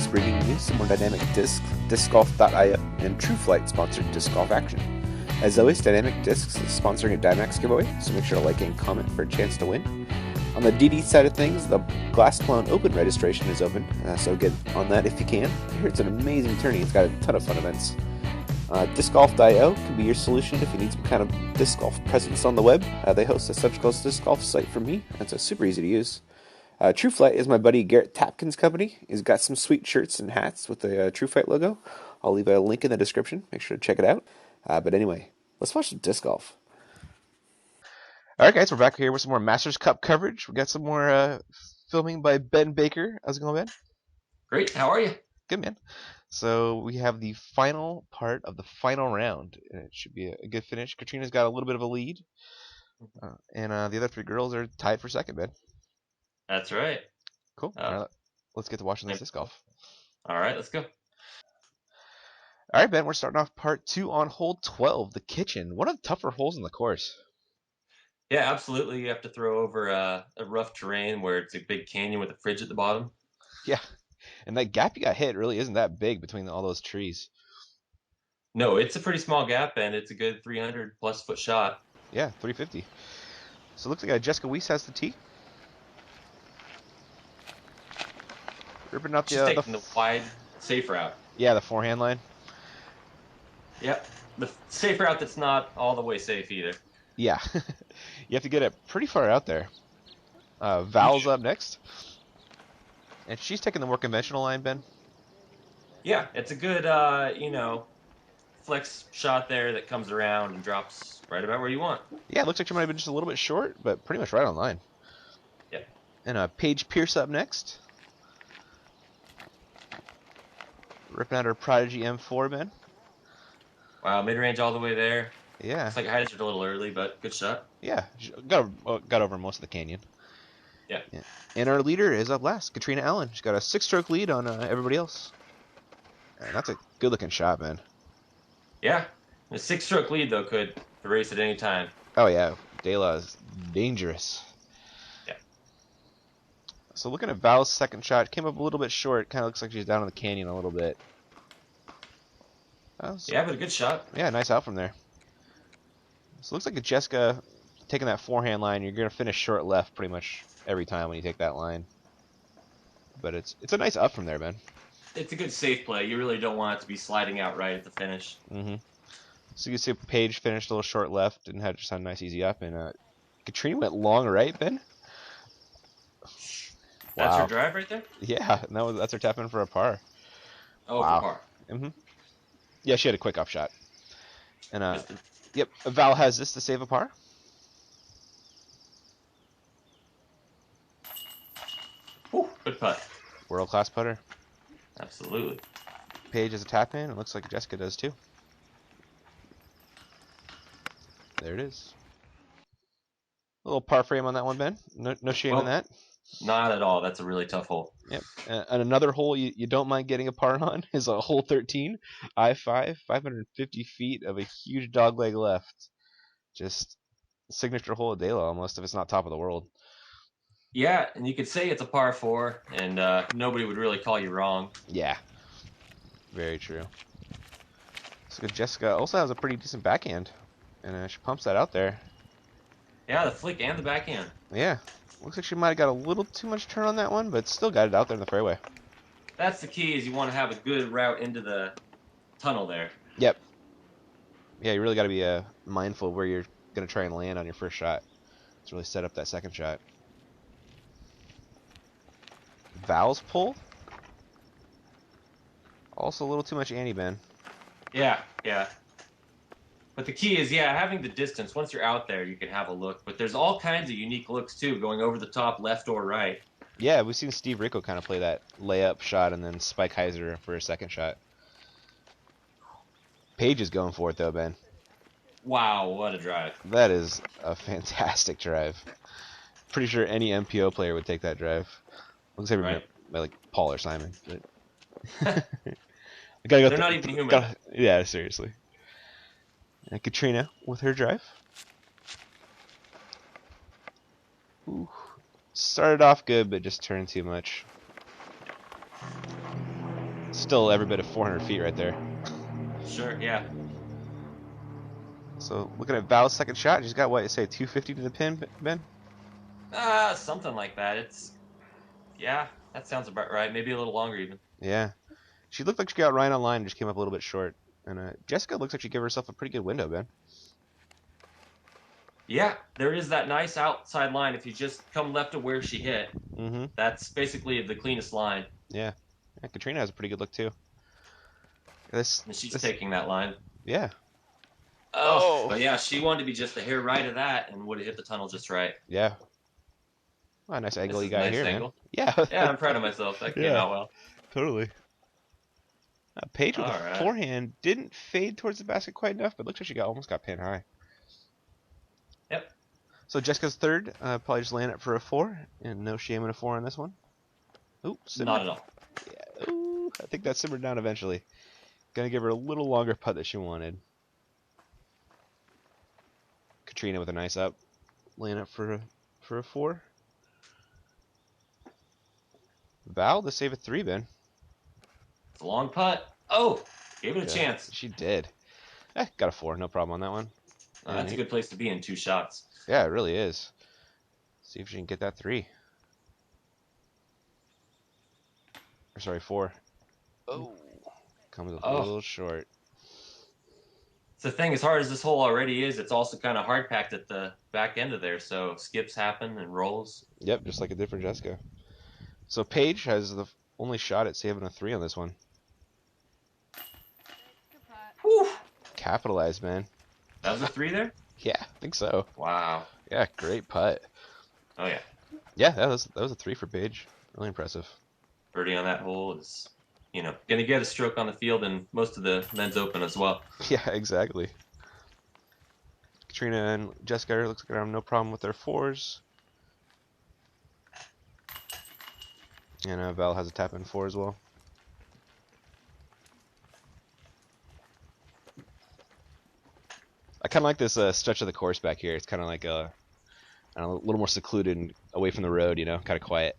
is bringing you some more dynamic discs, discgolf.io, and TrueFlight sponsored disc golf action. As always, Dynamic Discs is sponsoring a Dymax giveaway, so make sure to like and comment for a chance to win. On the DD side of things, the Glass Clone Open registration is open, so get on that if you can. I hear it's an amazing tourney. It's got a ton of fun events. Discgolf.io can be your solution if you need some kind of disc golf presence on the web. They host a Such Close Disc Golf site for me. It's super easy to use. TrueFlight is my buddy Garrett Tapkin's company. He's got some sweet shirts and hats with the TrueFlight logo. I'll leave a link in the description. Make sure to check it out. But anyway, let's watch some disc golf. All right, guys, we're back here with some more Masters Cup coverage. We got some more filming by Ben Baker. How's it going, Ben? Great. How are you? Good, man. So we have the final part of the final round, and it should be a good finish. Katrina's got a little bit of a lead, and the other three girls are tied for second, Ben. That's right. Cool. All right, let's get to watching this disc golf. All right, let's go. All right, Ben, we're starting off part 2 on hole 12, the kitchen. One of the tougher holes in the course. Yeah, absolutely. You have to throw over a rough terrain where it's a big canyon with a fridge at the bottom. Yeah, and that gap you got hit really isn't that big between all those trees. No, it's a pretty small gap, and it's a good 300 plus foot shot. Yeah, 350. So it looks like Jessica Weiss has the tee. Ripping up She's taking the wide, safe route. Yeah, the forehand line. Yep. The safe route that's not all the way safe either. Yeah. You have to get it pretty far out there. Val's up next. And she's taking the more conventional line, Ben. Yeah, it's a good, flex shot there that comes around and drops right about where you want. Yeah, it looks like she might have been just a little bit short, but pretty much right on line. Yeah. And Paige Pierce up next. Ripping out her Prodigy M4, Ben. Wow, mid-range all the way there. Yeah. It's like I had it a little early, but good shot. Yeah, got over most of the canyon. Yeah. And our leader is up last, Katrina Allen. She's got a 6-stroke lead on everybody else. And that's a good-looking shot, man. Yeah. A 6-stroke lead, though, could erase at any time. Oh, yeah. De La is dangerous. Yeah. So looking at Val's second shot, came up a little bit short. Kind of looks like she's down in the canyon a little bit. Yeah, but a good shot. Yeah, nice out from there. So it looks like Jessica taking that forehand line. You're going to finish short left pretty much every time when you take that line. But it's a nice up from there, man. It's a good safe play. You really don't want it to be sliding out right at the finish. Mm-hmm. So you can see Paige finished a little short left and had just a nice easy up. And Katrina went long right, Ben. That's Wow. her drive right there? Yeah, and that's her tap in for a par. Oh, wow. For par. Mm-hmm. Yeah, she had a quick off shot. And yep, Val has this to save a par. Whew, good putt. World class putter. Absolutely. Paige has a tap in. It looks like Jessica does too. There it is. A little par frame on that one, Ben. No shame in that. Not at all. That's a really tough hole. Yep. And another hole you don't mind getting a par on is a hole 13, I-5, 550 feet of a huge dogleg left. Just signature hole of De La almost, if it's not top of the world. Yeah, and you could say it's a par 4, and nobody would really call you wrong. Yeah. Very true. So Jessica also has a pretty decent backhand, and she pumps that out there. Yeah, the flick and the backhand. Yeah. Looks like she might have got a little too much turn on that one, but still got it out there in the fairway. That's the key, is you want to have a good route into the tunnel there. Yep. Yeah, you really got to be mindful of where you're going to try and land on your first shot to really set up that second shot. Val's pull. Also a little too much ante, Ben. Yeah. But the key is, having the distance. Once you're out there, you can have a look. But there's all kinds of unique looks, too, going over the top, left or right. Yeah, we've seen Steve Rico kind of play that layup shot and then Spike Heiser for a second shot. Paige is going for it, though, Ben. Wow, what a drive. That is a fantastic drive. Pretty sure any MPO player would take that drive. Looks like like Paul or Simon. But They're not even human. Yeah, seriously. And Katrina with her drive. Ooh. Started off good, but just turned too much. still every bit of 400 feet right there. Sure, yeah. So looking at Val's second shot, she's got what you say 250 to the pin, Ben? Something like that. Yeah, that sounds about right. Maybe a little longer even. Yeah. She looked like she got Ryan online and just came up a little bit short. And Jessica looks like she gave herself a pretty good window, Ben. Yeah, there is that nice outside line. If you just come left of where she hit, Mm-hmm. that's basically the cleanest line. Yeah. Yeah. Katrina has a pretty good look too. This, And she's this, taking that line. yeah. Oh, Oh. but yeah, she wanted to be just a hair right of that and would have hit the tunnel just right. Yeah. Well, nice This angle you is a got nice here, man. angle. Yeah. Yeah, I'm proud of myself. That came Yeah. out well. Totally. Paige with a All right. forehand didn't fade towards the basket quite enough, but looks like she almost got pin high. Yep. So Jessica's third, probably just laying it for a 4, and no shame in a 4 on this one. Ooh, simmered. Not at all. Yeah, ooh, I think that simmered down eventually. Gonna give her a little longer putt that she wanted. Katrina with a nice up, laying it for a 4. Val to save a 3, Ben. It's a long putt. Oh, gave it a Yeah, chance. she did. Got a 4, no problem on that one. That's a good place to be in 2 shots. Yeah, it really is. See if she can get that 3. Or sorry, 4. Oh, comes up a Oh, little short. it's the thing. As hard as this hole already is, it's also kind of hard packed at the back end of there. So skips happen and rolls. Yep, just like a different Jessica. So Paige has the only shot at saving a 3 on this one. Whew. Capitalized, man. That was a 3 there? Yeah, I think so. Wow. Yeah, great putt. Oh, yeah. Yeah, that was a 3 for Paige. Really impressive. Birdie on that hole is, going to get a stroke on the field and most of the men's open as well. Yeah, exactly. Katrina and Jessica looks like they have no problem with their 4s. And Val has a tap in 4 as well. I kind of like this stretch of the course back here. It's kind of like a little more secluded and away from the road, kind of quiet.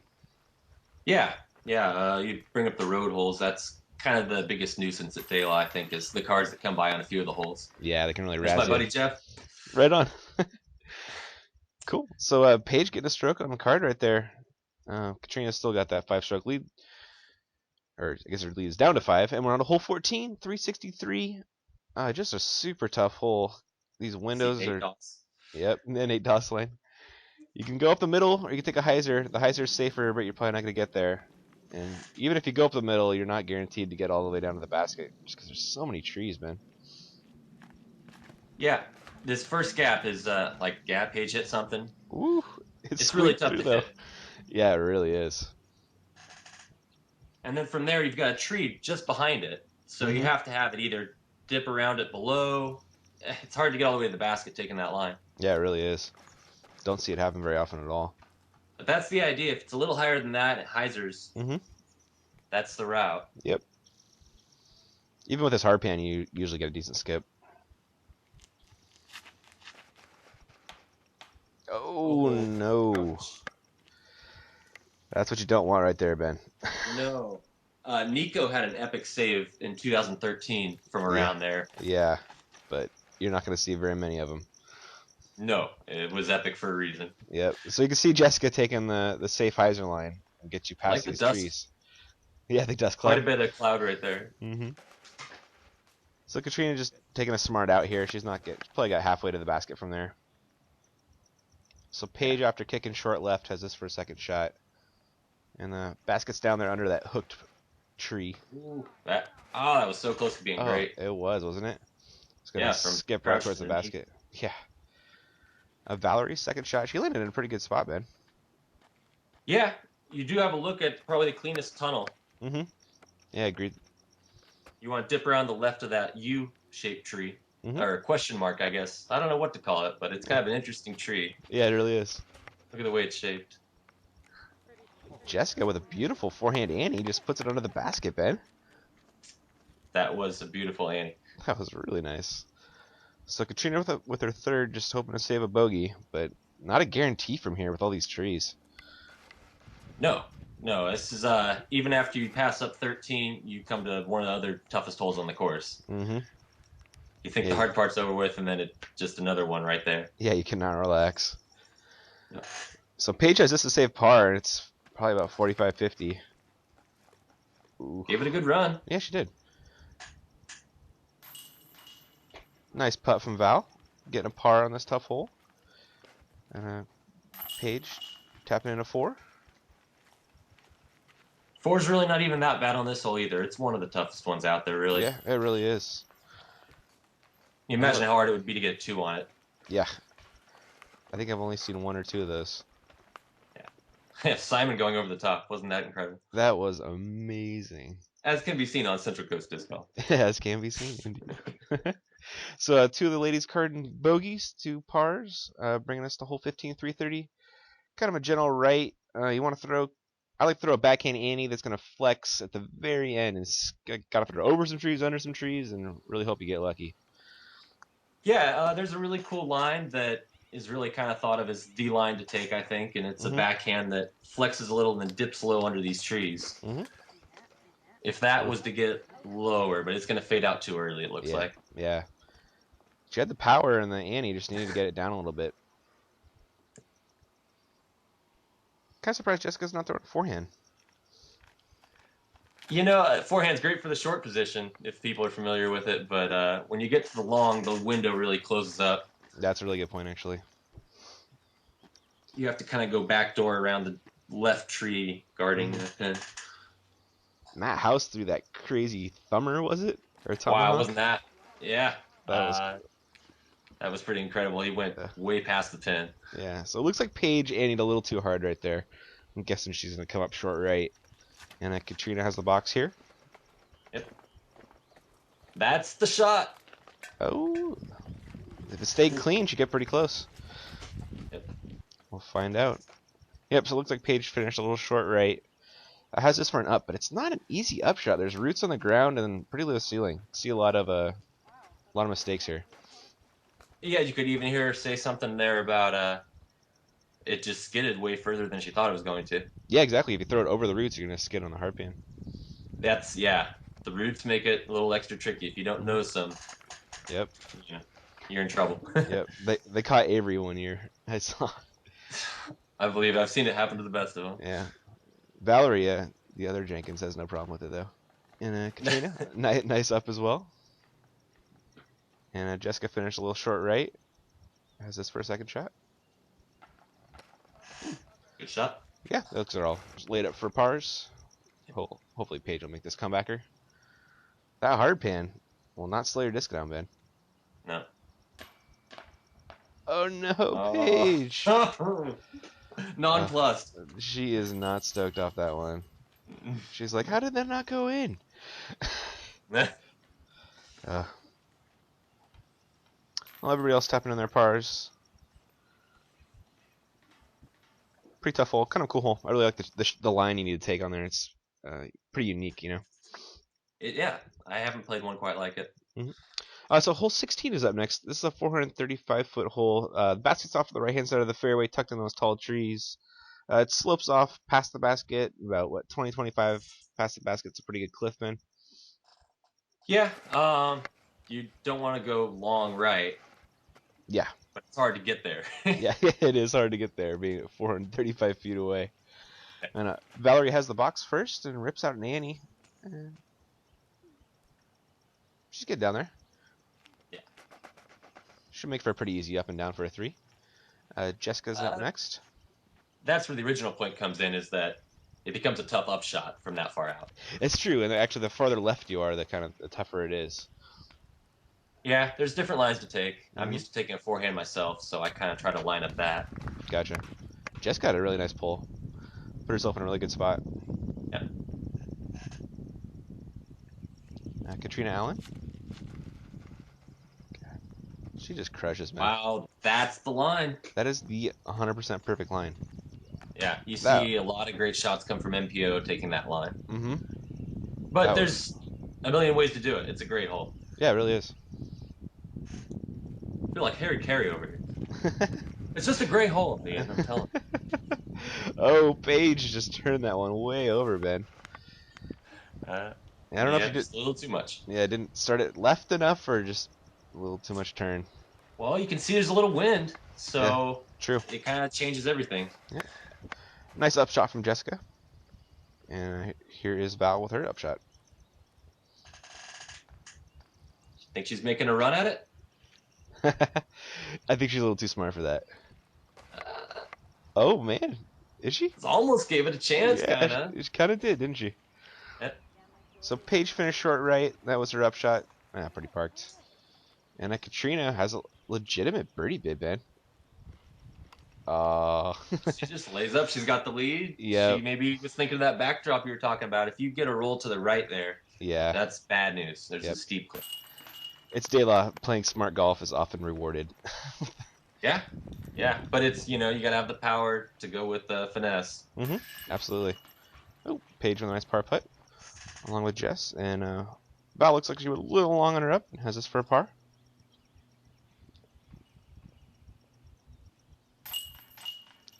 Yeah. Yeah. You bring up the road holes. That's kind of the biggest nuisance at Dale, I think, is the cars that come by on a few of the holes. Yeah, they can really There's razz my you. buddy Jeff. Right on. Cool. So Paige getting a stroke on the card right there. Katrina's still got that 5-stroke lead. Or I guess her lead is down to 5. And we're on to hole 14, 363. Just a super tough hole. These windows are... Dots. Yep, and then 8 dots line. You can go up the middle, or you can take a hyzer. The hyzer is safer, but you're probably not going to get there. And even if you go up the middle, you're not guaranteed to get all the way down to the basket, just because there's so many trees, man. Yeah. This first gap is like gap Paige hit something. Ooh, It's really tough to hit. Yeah, it really is. And then from there, you've got a tree just behind it. So you have to have it either dip around it below. It's hard to get all the way to the basket taking that line. Yeah, it really is. Don't see it happen very often at all. But that's the idea. If it's a little higher than that at hyzers, that's the route. Yep. Even with this hard pan, you usually get a decent skip. Oh, no. Ouch. That's what you don't want right there, Ben. No. Nico had an epic save in 2013 from around there. Yeah, but you're not going to see very many of them. No, it was epic for a reason. Yep. So you can see Jessica taking the safe hyzer line and get you past these trees. Yeah, the dust cloud. Quite a bit of cloud right there. So Katrina just taking a smart out here. She's probably got halfway to the basket from there. So Paige, after kicking short left, has this for a second shot. And the basket's down there under that hooked tree. Ooh, that was so close to being great. It was, wasn't it? It's going to skip right towards the basket. Yeah. Valerie's second shot, she landed in a pretty good spot, man. Yeah, you do have a look at probably the cleanest tunnel. Yeah, agreed. You want to dip around the left of that U-shaped tree. Or question mark, I guess. I don't know what to call it, but it's kind of an interesting tree. Yeah, it really is. Look at the way it's shaped. Jessica with a beautiful forehand Annie just puts it under the basket, Ben. That was a beautiful Annie. That was really nice. So Katrina with her third, just hoping to save a bogey, but not a guarantee from here with all these trees. No. No, this is even after you pass up 13, you come to one of the other toughest holes on the course. Mm-hmm. You think the Yeah, hard part's over with, and then it's just another one right there. yeah, you cannot relax. No. So Paige has this to save par, and it's probably about 45, 50. Ooh. Gave it a good run. Yeah, she did. Nice putt from Val, getting a par on this tough hole. And Paige tapping in a 4. Four's really not even that bad on this hole either. It's one of the toughest ones out there, really. Yeah, it really is. You imagine how hard it would be to get 2 on it. Yeah. I think I've only seen 1 or 2 of those. Yeah. Simon going over the top. Wasn't that incredible? That was amazing. As can be seen on Central Coast Disc Golf. As can be seen, indeed. So 2 of the ladies carding bogeys, 2 pars, bringing us to hole 15, 330. Kind of a general right. You want to throw. I like to throw a backhand Annie that's going to flex at the very end. And got to throw over some trees, under some trees, and really hope you get lucky. Yeah, there's a really cool line that is really kind of thought of as the line to take, I think, and it's a backhand that flexes a little and then dips low under these trees. Mm-hmm. If that was to get lower, but it's going to fade out too early, it looks like. Yeah. She had the power, and the Annie just needed to get it down a little bit. Kind of surprised Jessica's not throwing a forehand. You know, forehand's great for the short position if people are familiar with it, but when you get to the long, the window really closes up. That's a really good point, actually. You have to kind of go backdoor around the left tree guarding the pin. Matt House threw that crazy thumber, was it? Or tomahawk? Wow, wasn't that? Yeah. That was pretty incredible. He went way past the pin. Yeah, so it looks like Paige Annied a little too hard right there. I'm guessing she's going to come up short right. And Katrina has the box here. Yep. That's the shot. Oh. If it stayed clean, she'd get pretty close. Yep. We'll find out. Yep, so it looks like Paige finished a little short right. Has this for an up, but it's not an easy upshot. There's roots on the ground and pretty low ceiling. See a lot of mistakes here. Yeah, you could even hear her say something there about it just skidded way further than she thought it was going to. Yeah, exactly. If you throw it over the roots, you're going to skid on the hard pan. The roots make it a little extra tricky. If you don't know some, yep, you're in trouble. Yep, they caught Avery one year. I saw. I believe I've seen it happen to the best of them. Yeah, Valerie, the other Jenkins, has no problem with it though. And Katrina, nice up as well. And Jessica finished a little short right. Has this for a second shot. Good shot. Yeah, those are all just laid up for pars. Hopefully Paige will make this comebacker. That hard pan will not slow your disc down, Ben. No. Oh no, Paige! Nonplussed. She is not stoked off that one. She's like, how did that not go in? Well, everybody else tapping in their pars. Pretty tough hole, kind of cool hole. I really like the line you need to take on there. It's pretty unique, you know. Yeah, I haven't played one quite like it. Mm-hmm. So hole 16 is up next. This is a 435-foot hole. The basket's off to the right-hand side of the fairway, tucked in those tall trees. It slopes off past the basket, about 20, 25 past the basket. It's a pretty good cliff, man. Yeah, you don't want to go long right. Yeah. But it's hard to get there. Yeah, it is hard to get there, being 435 feet away. And Valerie has the box first and rips out an Annie. And she's good down there. Yeah. Should make for a pretty easy up and down for a 3. Jessica's up next. That's where the original point comes in, is that it becomes a tough upshot from that far out. It's true, and actually the farther left you are, the tougher it is. Yeah, there's different lines to take. I'm used to taking a forehand myself, so I kind of try to line up that. Gotcha. Jess got a really nice pull. Put herself in a really good spot. Yeah. Katrina Allen. God. She just crushes, man. Wow, that's the line. That is the 100% perfect line. Yeah, you see a lot of great shots come from MPO taking that line. Mm-hmm. But there's a million ways to do it. It's a great hole. Yeah, it really is. I feel like Harry Carey over here. It's just a great hole at the end, I'm telling you. Oh, Paige just turned that one way over, Ben. Uh, I don't know if yeah, you did. just a little too much. Yeah, didn't start it left enough or just a little too much turn. Well, you can see there's a little wind, Yeah, so true. it kind of changes everything. Yeah, nice upshot from Jessica. And here is Val with her upshot. Think she's making a run at it? I think she's a little too smart for that. Uh, Oh man, is she? almost gave it a chance, Yeah, kind of. she kind of did, didn't she? So Paige finished short right. That was her upshot. Ah, pretty parked. And Katrina has a legitimate birdie bid, man. Uh, She just lays up. She's got the lead. yeah, She maybe was thinking of that backdrop you were talking about. If you get a roll to the right there, yeah, that's bad news. There's a yep. steep cliff. It's De La. Playing smart golf is often rewarded. Yeah, yeah, but it's you gotta have the power to go with the finesse. Mm-hmm. Absolutely. Oh, Paige with a nice par putt, along with Jess. And Val looks like she went a little long on her up and has this for a par.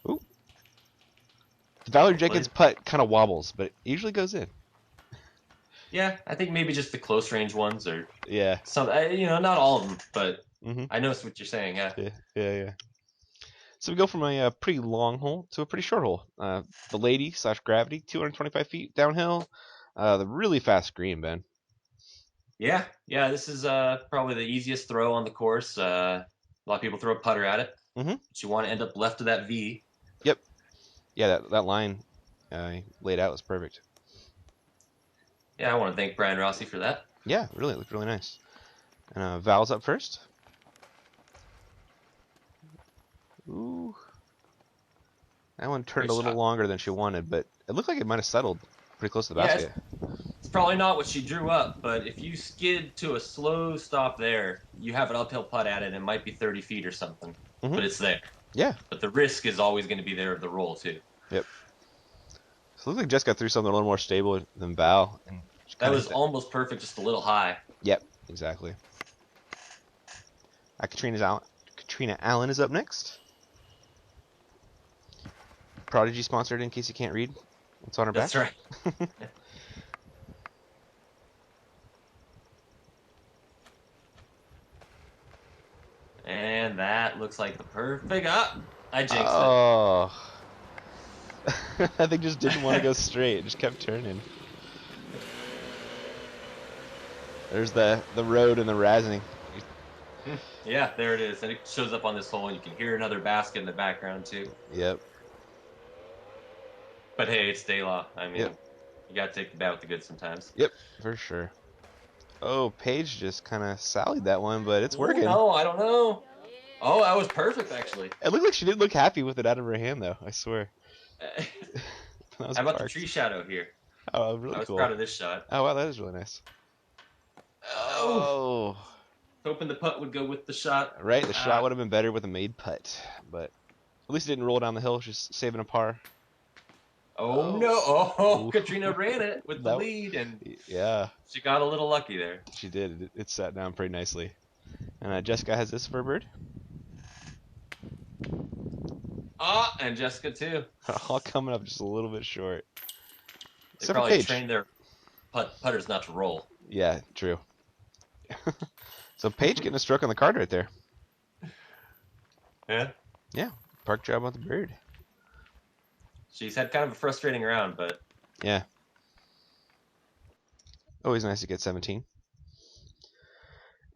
Ooh. The Valerie Hopefully. Jenkins putt kind of wobbles, but it usually goes in. Yeah, I think maybe just the close range ones or Yeah. some. Not all of them, but Mm-hmm. I noticed what you're saying. Yeah. Yeah, yeah, yeah. So we go from a pretty long hole to a pretty short hole. The lady slash gravity, 225 feet downhill. The really fast green, Ben. Yeah, yeah. This is probably the easiest throw on the course. A lot of people throw a putter at it, Mm-hmm. but you want to end up left of that V. Yep. Yeah, that line laid out was perfect. Yeah, I want to thank Brian Rossi for that. Yeah, really, it looked really nice. And Val's up first. Ooh. That one turned Great a little shot. longer than she wanted, but it looked like it might have settled pretty close to the Yeah, basket. it's probably not what she drew up, but if you skid to a slow stop there, you have an uphill putt at it, and it might be 30 feet or something, Mm-hmm. but it's there. Yeah. But the risk is always going to be there of the roll, too. Yep. So it looked like Jess got through something a little more stable than Val, and she That kind of hit was that. almost perfect, just a little high. Yep, exactly. Katrina Allen is up next. Prodigy sponsored in case you can't read what's on her That's back. right. And that looks like the perfect up. I jinxed it. Oh. I think just didn't want to go straight. It just kept turning. There's the road and the razzing. Yeah, there it is. And it shows up on this hole, and you can hear another basket in the background, too. Yep. But hey, it's De La. I Yep. mean, you got to take the bad with the good sometimes. Yep. For sure. Oh, Paige just kind of sallied that one, but it's Oh, working. no, I don't know. Oh, that was perfect, actually. It looked like she did look happy with it out of her hand, though. I swear. That was How about the parked. tree shadow here? Oh, I really was cool. proud of this shot. Oh, wow, that is really nice. Oh, Oh, hoping the putt would go with the shot. right. The shot Ah. would have been better with a made putt, but at least it didn't roll down the hill, just saving a par. Oh Oh, no! Oh, Ooh. Katrina ran it with the that. lead, and Yeah, she got a little lucky there. she did. It sat down pretty nicely. And Jessica has this for a bird. Ah, and Jessica too. All coming up just a little bit short. They Except for probably Paige. trained their putters not to roll. Yeah, true. So Paige getting a stroke on the card right there. Yeah. Yeah, park job on the bird. She's had kind of a frustrating round, but Yeah. Always nice to get 17.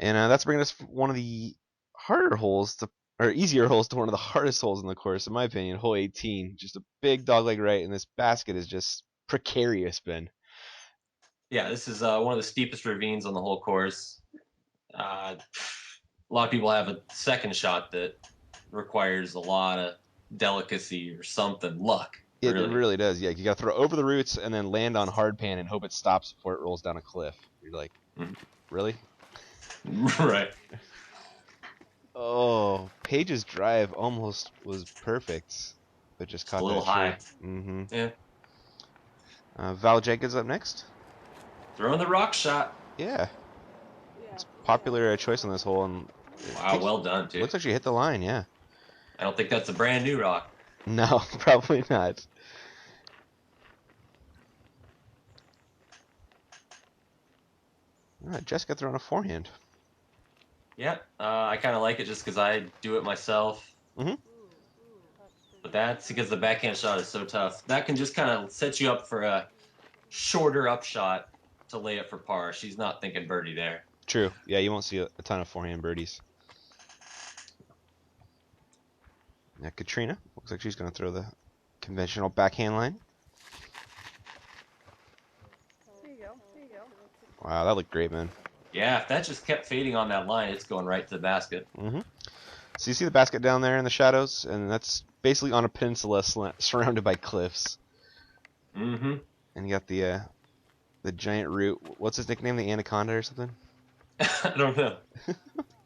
And that's bringing us one of the harder holes to, or easier holes to one of the hardest holes in the course, in my opinion, hole 18. Just a big dogleg right, and this basket is just precarious, Ben. yeah, this is one of the steepest ravines on the whole course. A lot of people have a second shot that requires a lot of delicacy or something, luck, It really. really does. Yeah, you got to throw over the roots and then land on hard pan and hope it stops before it rolls down a cliff. You're like, really? Right. Oh, Paige's drive almost was perfect, but just Just a caught little that tree. high. Mm-hmm. Yeah. Val Jenkins up next. Throwing the rock shot. Yeah, it's popular choice on this hole, and Wow, well done, too. looks like she hit the line. Yeah. I don't think that's a brand new rock. No, probably not. Jessica throwing a forehand. Yeah, I kind of like it just because I do it myself. Hmm. But that's because the backhand shot is so tough. That can just kind of set you up for a shorter upshot to lay it for par. She's not thinking birdie there. True. Yeah, you won't see a ton of forehand birdies. Now Katrina looks like she's going to throw the conventional backhand line. Wow, that looked great, man. Yeah, if that just kept fading on that line, it's going right to the basket. Hmm. So you see the basket down there in the shadows, and that's basically on a peninsula surrounded by cliffs. Mm-hmm. And you got the giant root. What's his nickname? The anaconda or something? I don't know.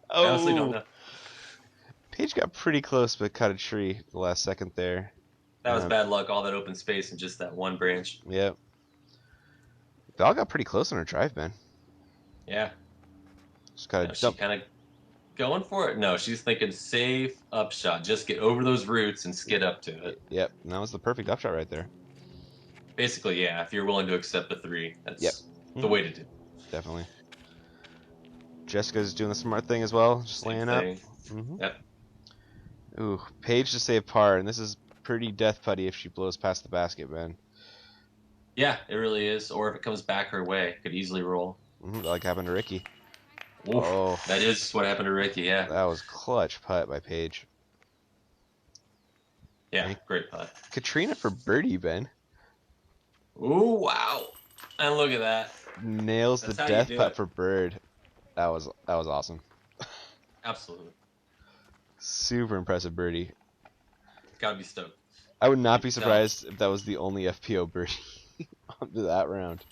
I honestly don't Oh, know. Paige got pretty close, but cut a tree at the last second there. That was bad luck, all that open space and just that one branch. Yep. Val got pretty close on her drive, man. Yeah. Just got to No, she dump. kind of going for it. No, she's thinking safe upshot. Just get over those roots and skid up to it. Yep, and that was the perfect upshot right there. Basically, yeah, if you're willing to accept the three, Yep. that's the Hmm. way to do it. Definitely. Jessica's doing the smart thing as well, just Same laying up. thing. Hmm. Yep. Ooh, Paige to save par, and this is pretty death putty if she blows past the basket, man. Yeah, it really is. Or if it comes back her way, it could easily roll. Like happened to Ricky. Oof, Oh, that is what happened to Ricky. Yeah. that was clutch putt by Paige. Yeah, And great putt. Katrina for birdie, Ben. Ooh, wow. And look at that. Nails the That's how you death do putt it. for bird. That was awesome. Absolutely. Super impressive birdie. Gotta be stoked. I would not You be can tell. surprised if that was the only FPO birdie onto that round.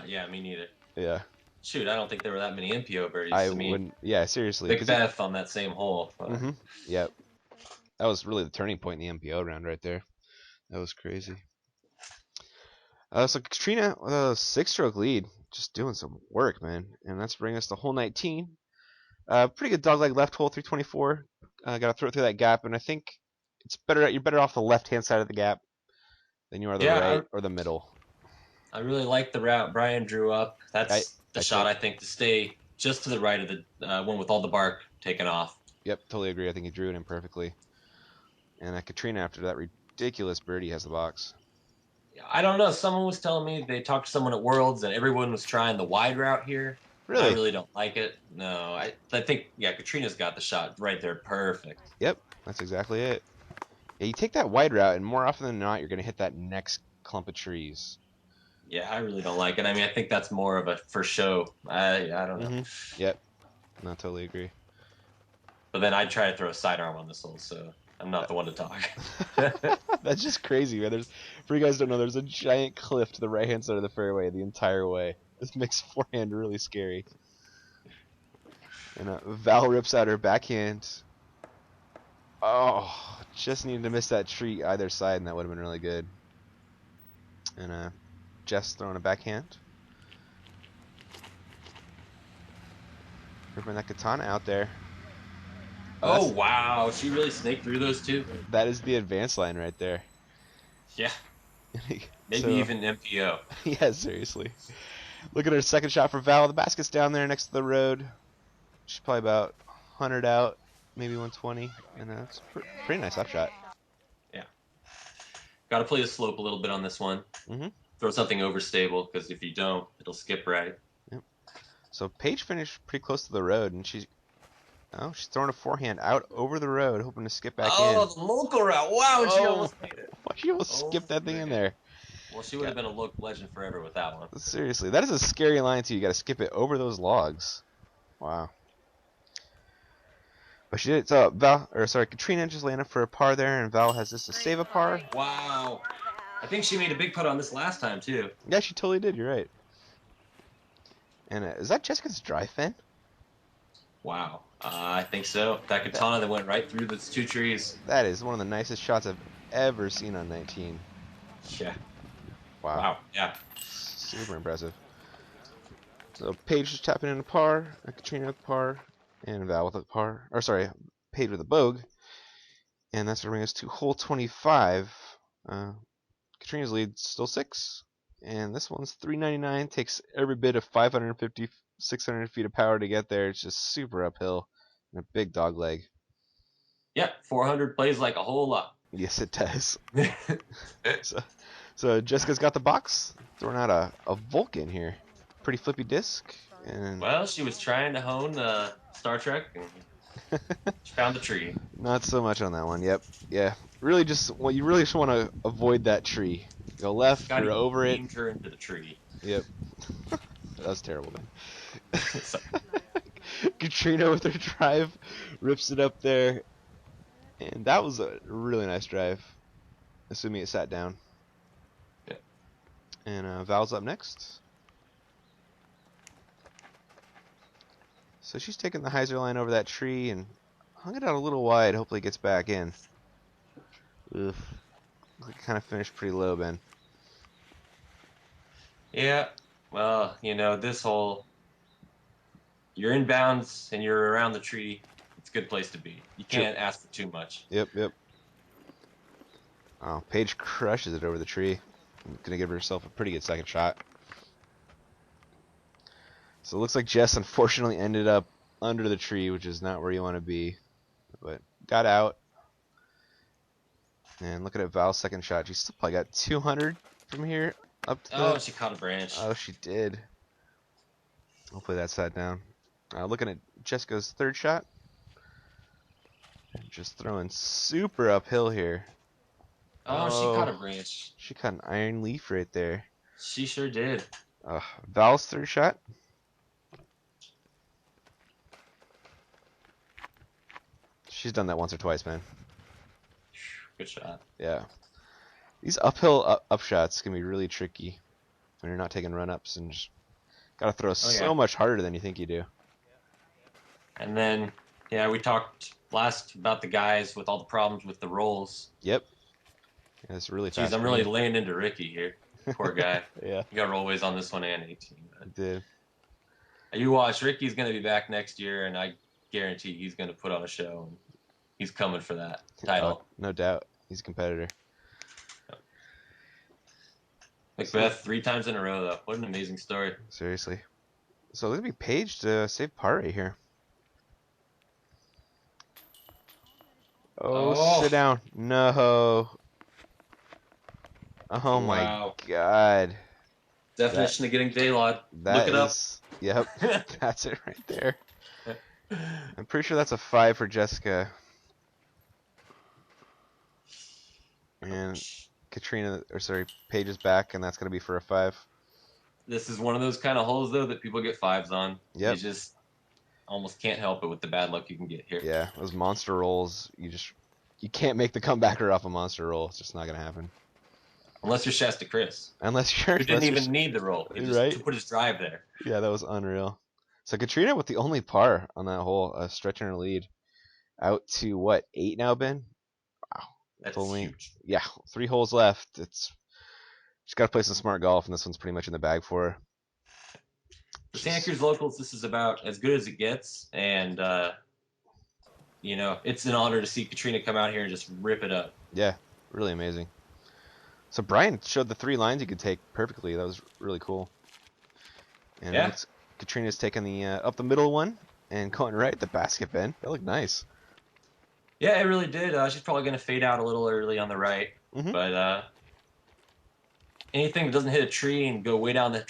Yeah, me neither. Yeah, Shoot, I don't think there were that many MPO I birdies. I mean, wouldn't. Yeah, seriously, Big because it. Beth on that same hole. Mm-hmm. Yep, that was really the turning point in the MPO round right there. That was crazy. So Katrina, with a six-stroke lead, just doing some work, man, and that's bringing us to hole 19. Pretty good dogleg left hole, 324. Got to throw it through that gap, and I think it's better. You're better off the left-hand side of the gap than you are the Yeah, right or the middle. I really like the route Brian drew up. I That's the I shot think. I think to stay just to the right of the one with all the bark taken off. Yep, totally agree. I think he drew it in perfectly. And Katrina, after that ridiculous birdie, has the box. I don't know. Someone was telling me they talked to someone at Worlds and everyone was trying the wide route here. I Really? really don't like it. No, I think yeah, Katrina's got the shot right there, perfect. Yep, that's exactly it. Yeah, you take that wide route, and more often than not, you're going to hit that next clump of trees. Yeah, I really don't like it. I mean, I think that's more of a for show. I don't know. Mm-hmm. Yep. No, totally agree. But then I'd try to throw a sidearm on this hole, so I'm not the one to talk. That's just crazy, man. For you guys don't know, there's a giant cliff to the right-hand side of the fairway the entire way. This makes forehand really scary. And Val rips out her backhand. Oh, just needed to miss that tree either side, and that would have been really good. And Jess throwing a backhand. Ripping that katana out there. Oh, Oh wow, she really snaked through those two. that is the advance line right there. Yeah, maybe So, even MPO. yeah, seriously. Look at her second shot for Val. The basket's down there next to the road. She's probably about 100 out, maybe 120, and that's pretty nice upshot. Yeah, got to play the slope a little bit on this one. Mm-hmm. Throw something overstable because if you don't, it'll skip right. Yep. So Paige finished pretty close to the road, and she's throwing a forehand out over the road, hoping to skip back in. Oh, the local route! Wow, she Oh, almost made it. she almost Oh skipped that thing in man. there. Well, she would have been a local legend forever with that one. Seriously, that is a scary line too. You got to skip it over those logs. Wow. But she did. So Katrina just landed for a par there, and Val has this to save a par. Wow. I think she made a big putt on this last time too. Yeah, she totally did. You're right. And is that Jessica's drive fin? Wow. I think so. That katana that went right through those two trees. That is one of the nicest shots I've ever seen on 19. Yeah. Wow. Wow. Yeah. Super impressive. So Paige just tapping in a par, Katrina with par, and Val with a par. Or sorry, Paige with a bogue. And that's going to bring us to hole 25. Katrina's lead still 6. And this one's 399. Takes every bit of 550, 600 feet of power to get there. It's just super uphill. And a big dog leg. Yep, 400 plays like a whole lot. Yes, it does. So Jessica's got the box. Throwing out a Vulcan here. Pretty flippy disc. And Well, she was trying to hone Star Trek, and she found the tree. not so much on that one. Yep. Yeah. Really just, well, you really just want to avoid that tree. Go left, Scotty you're over it. beamed her into the tree. Yep. That was terrible, man. So, Katrina with her drive rips it up there. And that was a really nice drive. Assuming it sat down. yeah. And Val's up next. So she's taking the hyzer line over that tree and hung it out a little wide. Hopefully it gets back in. Ugh. It kind of finished pretty low, Ben. Yeah, well, this hole, you're inbounds and you're around the tree. It's a good place to be. You True. can't ask for too much. Yep. Oh, Paige crushes it over the tree. Gonna give herself a pretty good second shot. So it looks like Jess unfortunately ended up under the tree, which is not where you want to be. But got out. And looking at Val's second shot, she still probably got 200 from here up to Oh, she caught a branch. Oh, she did. Hopefully that sat down. Looking at Jessica's third shot. Just throwing super uphill here. Oh, she caught a branch. She caught an iron leaf right there. She sure did. Val's third shot. She's done that once or twice, man. Good shot. Yeah. These uphill up shots can be really tricky when you're not taking run-ups and just gotta throw so much harder than you think you do. And then, yeah, we talked last about the guys with all the problems with the rolls. Yep. Yeah, it's really fast. Jeez, I'm really laying into Ricky here. Poor guy. Yeah. He got rollways on this one and 18. I did. You watch, Ricky's going to be back next year, and I guarantee he's going to put on a show. And he's coming for that title. No doubt. He's a competitor. Macbeth 3 times in a row, though. What an amazing story. Seriously. So look at me, Paige to save par right here. Oh, sit down. No. Oh my God. Definition of getting daylight. Look it up. Yep. That's it right there. I'm pretty sure that's a 5 for Jessica. And Paige is back, and that's going to be for a 5. This is one of those kind of holes, though, that people get 5s on. Yep. You just almost can't help it with the bad luck you can get here. Yeah, those monster rolls, you can't make the comebacker off a monster roll. It's just not going to happen. Unless you're Shasta Chris. Who didn't even need the roll. He just put his drive there. Yeah, that was unreal. So Katrina with the only par on that hole, stretching her lead out to what, 8 now, Ben? Wow, that's only huge. Yeah, 3 holes left. She's got to play some smart golf, and this one's pretty much in the bag for her. For Santa Cruz locals, this is about as good as it gets, and it's an honor to see Katrina come out here and just rip it up. Yeah, really amazing. So Brian showed the 3 lines you could take perfectly. That was really cool. And yeah. Katrina's taking the up the middle one and going right at the basket, Ben. That looked nice. Yeah, it really did. She's probably going to fade out a little early on the right. Mm-hmm. But anything that doesn't hit a tree and go way down the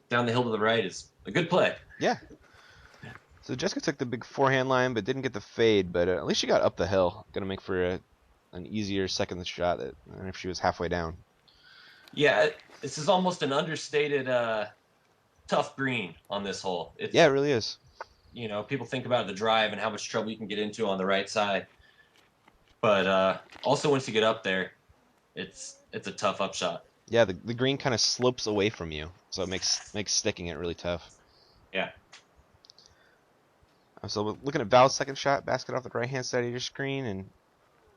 hill to the right is a good play. Yeah. So Jessica took the big forehand line but didn't get the fade, but at least she got up the hill. Going to make for an easier second shot than if she was halfway down. Yeah, this is almost an understated tough green on this hole. Yeah, it really is. People think about the drive and how much trouble you can get into on the right side. But also once you get up there, it's a tough upshot. Yeah, the green kind of slopes away from you, so it makes sticking it really tough. Yeah. So looking at Val's second shot, basket off the right-hand side of your screen, and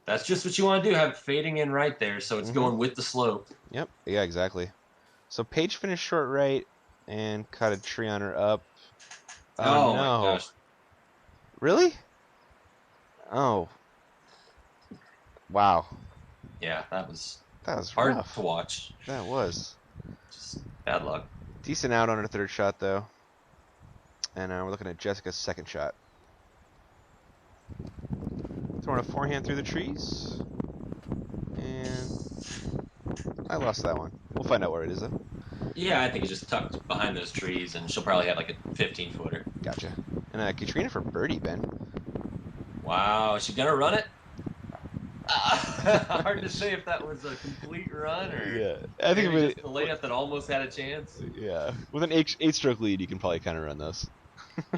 that's just what you want to do, have it fading in right there, so it's going with the slope. Yep, yeah, exactly. So Paige finished short right and caught a tree on her up. Oh no. My gosh. Really? Oh. Wow. Yeah, that was That was hard to rough. watch. That was. Just bad luck. Decent out on her third shot, though. And we're looking at Jessica's second shot. Throwing a forehand through the trees. And I lost that one. We'll find out where it is, though. Yeah, I think it's just tucked behind those trees, and she'll probably have like a 15-footer. Gotcha. And Katrina for birdie, Ben. Wow, is she gonna run it? Hard to say if that was a complete run or Yeah, I think maybe with just the layup that almost had a chance. yeah, with an eight-stroke lead, you can probably kind of run those.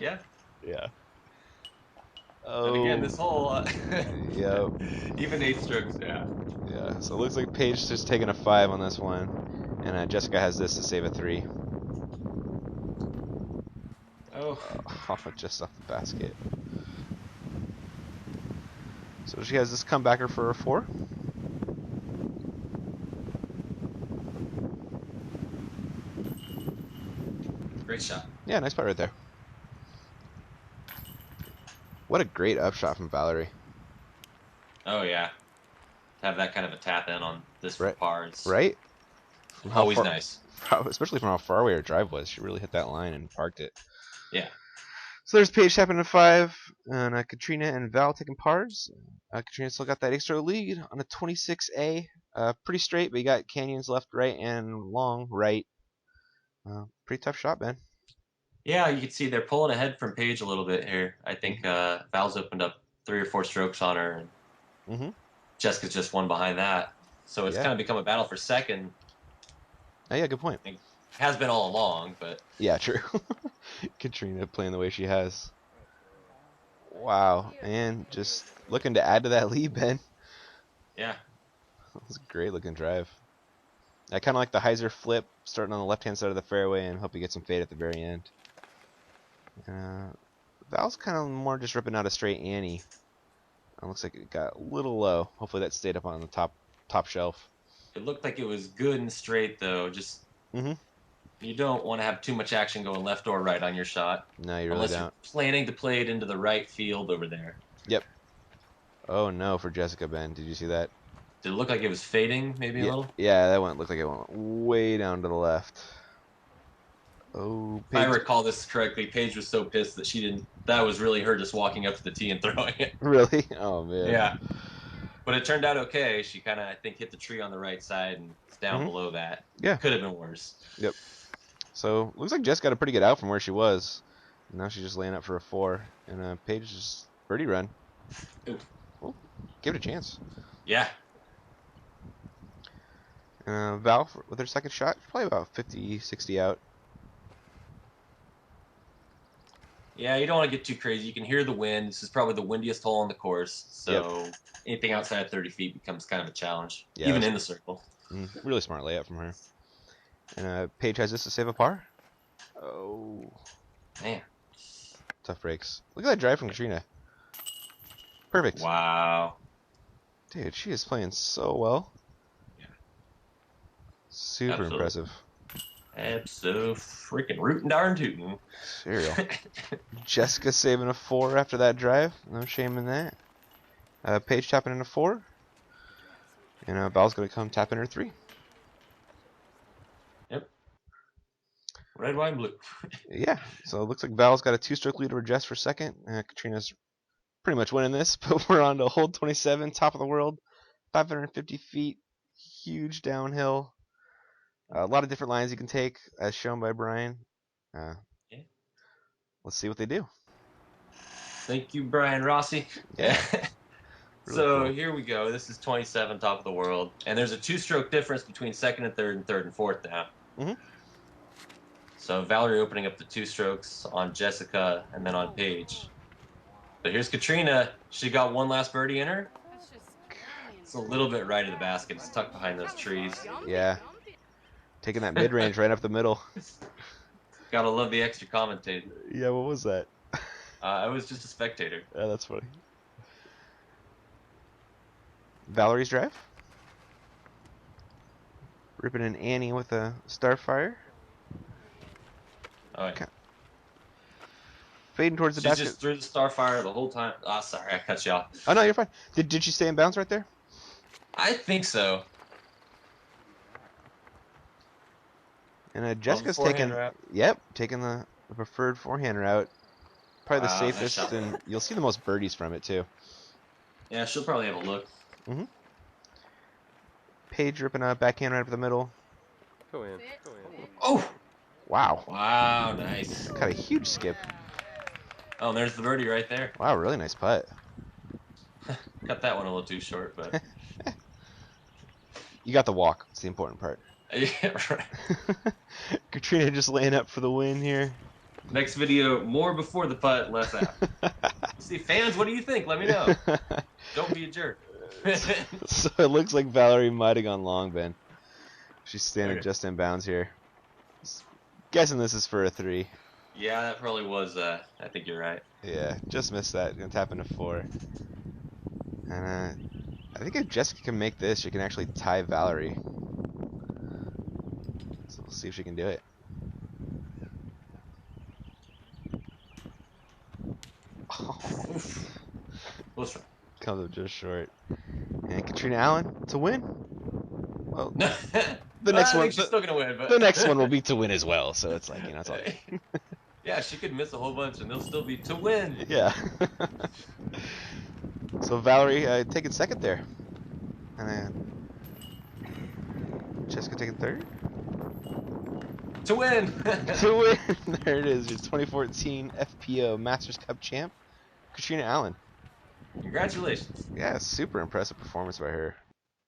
Yeah, Yeah. and again, Oh, this whole yeah, even 8 strokes. Yeah. yeah. So it looks like Paige just taking a 5 on this one, and Jessica has this to save a 3. Oh, Just off the basket. So she has this comebacker for a 4. great shot. Yeah, nice putt right there. What a great upshot from Valerie. Oh yeah, to have that kind of a tap in on this for Right, par is right. From how always far, nice. especially from how far away her drive was, she really hit that line and parked it. Yeah. So there's Paige tapping to 5, and Katrina and Val taking pars. Katrina still got that extra lead on a 26A. Pretty straight, but you got canyons left, right, and long right. Pretty tough shot, man. Yeah, you can see they're pulling ahead from Paige a little bit here. I think Mm-hmm. Val's opened up 3 or 4 strokes on her, and Mm-hmm. Jessica's just one behind that. So it's Yeah. kind of become a battle for second. Oh, yeah, good point. It has been all along, but Yeah, true. Katrina playing the way she has. Wow. And just looking to add to that lead, Ben. yeah, That was a great looking drive. I kind of like the hyzer flip, starting on the left-hand side of the fairway, and hope you get some fade at the very end. Uh, Val's kind of more just ripping out a straight Annie. It looks like it got a little low. Hopefully that stayed up on the top shelf. it looked like it was good and straight though. Just Mm-hmm. you don't want to have too much action going left or right on your shot, No, you really unless you're don't. planning to play it into the right field over there. Yep. Oh no, for Jessica Ben. Did you see that? Did it look like it was fading maybe a Yeah, little? yeah, that one looked like it went way down to the left. Oh, If I Paige. recall this correctly, Paige was so pissed that she didn't. That was really her just walking up to the tee and throwing it. Really? Oh man. Yeah, but it turned out okay. She kind of, I think, hit the tree on the right side and it's down Mm-hmm. below that. Yeah. Could have been worse. Yep. So looks like Jess got a pretty good out from where she was. Now she's just laying up for a 4, and Paige just birdie run. Ooh. Oh, give it a chance. Yeah, Val with her second shot, probably about 50, 60 out. yeah. You don't want to get too crazy. You can hear the wind. This is probably the windiest hole on the course, Yep. so anything outside of 30 feet becomes kind of a challenge, Yeah, even that's in the circle. really smart layup from her. And Paige has this to save a par. Oh, Man, tough breaks. Look at that drive from Katrina. Perfect. wow. Dude, she is playing so well. Yeah, Super absolutely. impressive. Absolutely freaking rootin' darn tootin'. Serial. Jessica saving a 4 after that drive. No shame in that. Paige tapping in a 4. And Val's going to come tap in her 3. Yep, red, white, and blue. Yeah, so it looks like Val's got a 2-stroke lead over Jess for second. Katrina's pretty much winning this, but we're on to hole 27, top of the world, 550 feet, huge downhill. A lot of different lines you can take, as shown by Brian. Uh, Yeah. let's see what they do. Thank you, Brian Rossi. Yeah, really So cool. here we go. This is 27, top of the world, and there's a 2-stroke difference between second and third and fourth now. Hmm. So Valerie opening up the 2 strokes on Jessica and then on Paige. But here's Katrina. She got one last birdie in her. It's a little bit right of the basket. It's tucked behind those trees. Yeah, taking that mid range right up the middle. Gotta love the extra commentator. Yeah, what was that? I was just a spectator. Yeah, that's funny. Valerie's drive. Ripping in Annie with a Starfire. Oh, yeah. Fading towards the She's basket. just through the starfire the whole time. Ah, sorry, I cut you off. Oh, no, you're fine. Did she stay in bounds right there? I think so. And Love the Jessica's forehand taking, route. yep, taking the preferred forehand route. Probably the Wow, nice safest, shot. and you'll see the most birdies from it too. Yeah, she'll probably have a look. hmm Paige ripping a backhand right up the middle. Go in. Oh, Wow, wow, nice. got a huge skip. Oh, and there's the birdie right there. Wow, really nice putt. Cut that one a little too short, but You got the walk. It's the important part. yeah, right. Katrina just laying up for the win here. Next video, more before the putt, less after. See, fans, what do you think? Let me know. Don't be a jerk. So it looks like Valerie might have gone long, Ben. She's standing Okay. just in bounds here. Guessing this is for a 3. Yeah, that probably was. I think you're right. Yeah, just missed that. Gonna tap into 4. And I think if Jessica can make this, she can actually tie Valerie. So we'll see if she can do it. Oof. Close one. Comes up just short. And Katrina Allen to win. Well, the next I one, think she's still gonna win, the next but one will be to win as well. So it's like, it's all good. yeah, she could miss a whole bunch and they'll still be to win. Yeah. So Valerie taking second there, and then Jessica taking third. To win. To win, there it is. Your 2014 FPO Masters Cup champ, Katrina Allen. Congratulations. Yeah, super impressive performance by her.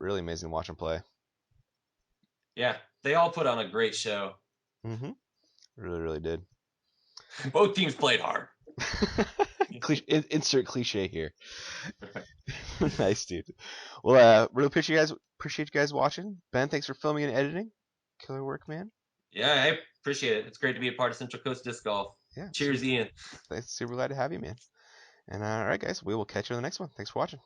Really amazing to watch and play. Yeah, they all put on a great show. Mm-hmm. Really, really did. Both teams played hard. Insert cliche here. Nice, dude. Well, really appreciate you guys watching. Ben, thanks for filming and editing. Killer work, man. Yeah, I appreciate it. It's great to be a part of Central Coast Disc Golf. Yeah, Cheers, Ian. super glad to have you, man. And all right, guys, we will catch you in the next one. Thanks for watching.